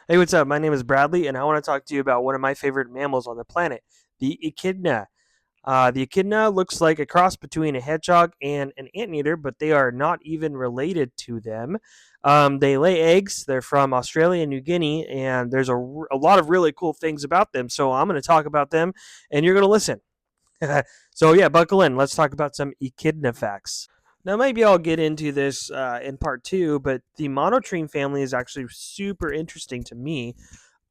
Hey, what's up? My name is Bradley, and I want to talk to you about one of my favorite mammals on the planet, the echidna. The echidna looks like a cross between a hedgehog and an anteater, but they are not even related to them. They lay eggs. They're from Australia and New Guinea, and there's a lot of really cool things about them. So I'm going to talk about them, and you're going to listen. So yeah, buckle in. Let's talk about some echidna facts. Now, maybe I'll get into this in part two, but the monotreme family is actually super interesting to me.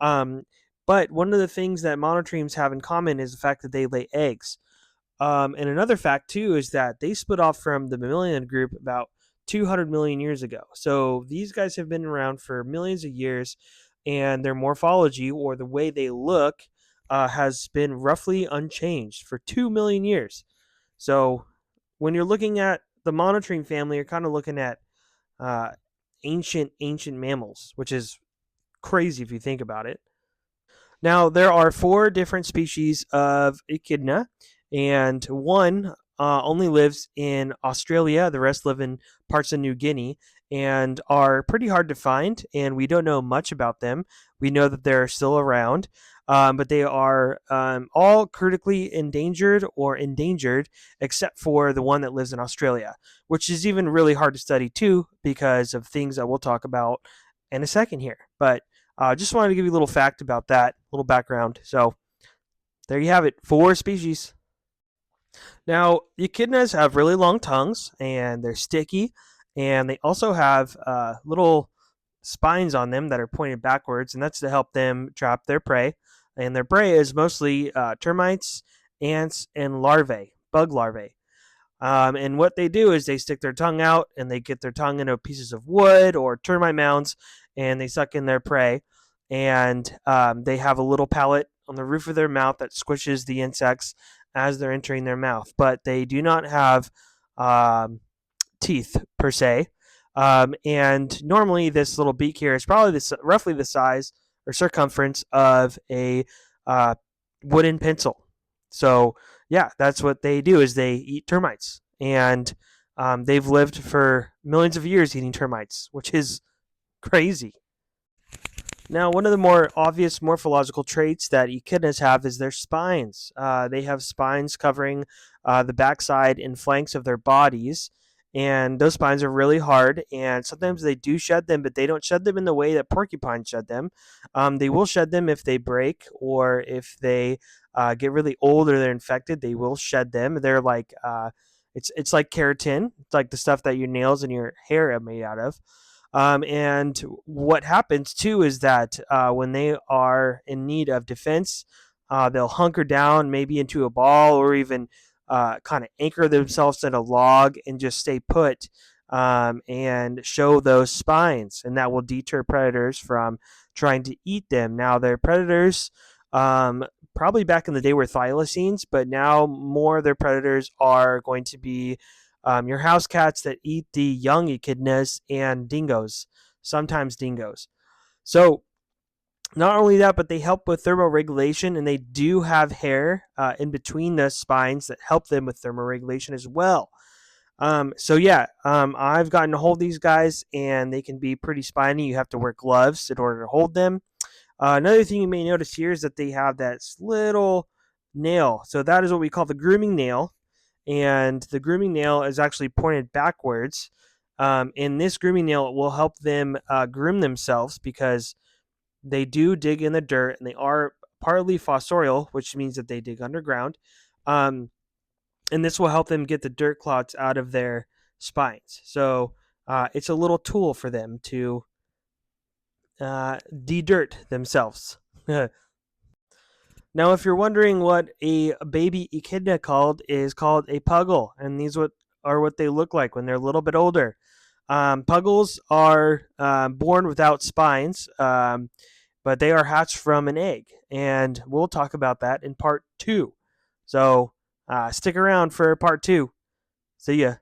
Um, but one of the things that monotremes have in common is the fact that they lay eggs. And another fact too is that they split off from the mammalian group about 200 million years ago. So these guys have been around for millions of years, and their morphology or the way they look has been roughly unchanged for 2 million years. So when you're looking at the monotreme family, you're kind of looking at uh, ancient mammals, which is crazy if you think about it. Now, there are four different species of echidna, and one only lives in Australia. The rest live in parts of New Guinea and are pretty hard to find, and we don't know much about them. We know that they're still around, but they are all critically endangered or endangered, except for the one that lives in Australia, which is even really hard to study too because of things that we'll talk about in a second here. But just wanted to give you a little fact about that, a little background. So there you have it, four species. Now, echidnas have really long tongues and they're sticky, and they also have little spines on them that are pointed backwards, and that's to help them trap their prey. And their prey is mostly termites, ants, and larvae, bug larvae. And what they do is they stick their tongue out and they get their tongue into pieces of wood or termite mounds, and they suck in their prey. And they have a little palate on the roof of their mouth that squishes the insects as they're entering their mouth. But they do not have um, teeth per se. And normally, this little beak here is probably roughly the size or circumference of a uh, wooden pencil. So yeah, that's what they do is they eat termites, and they've lived for millions of years eating termites, which is crazy. Now, one of the more obvious morphological traits that echidnas have is their spines. They have spines covering the backside and flanks of their bodies, and those spines are really hard. And sometimes they do shed them, but they don't shed them in the way that porcupines shed them. They will shed them if they break or if they get really old or they're infected. They will shed them. They're like it's like keratin. It's like the stuff that your nails and your hair are made out of. And what happens too is that when they are in need of defense, they'll hunker down maybe into a ball or even kind of anchor themselves in a log and just stay put and show those spines. And that will deter predators from trying to eat them. Now, their predators. Probably back in the day were thylacines, but now more of their predators are going to be your house cats that eat the young echidnas and dingoes, sometimes dingoes. So not only that, but they help with thermoregulation, and they do have hair in between the spines that help them with thermoregulation as well. So yeah, I've gotten to hold these guys, and they can be pretty spiny. You have to wear gloves in order to hold them. Another thing you may notice here is that they have that little nail. So that is what we call the grooming nail, and the grooming nail is actually pointed backwards. And this grooming nail will help them groom themselves because they do dig in the dirt and they are partly fossorial, which means that they dig underground. Um, and this will help them get the dirt clots out of their spines. So it's a little tool for them to de-dirt themselves. Now, if you're wondering what a baby echidna called is called a puggle, and these are what they look like when they're a little bit older. Puggles are born without spines, but they are hatched from an egg, and we'll talk about that in part two. So stick around for part two. See ya.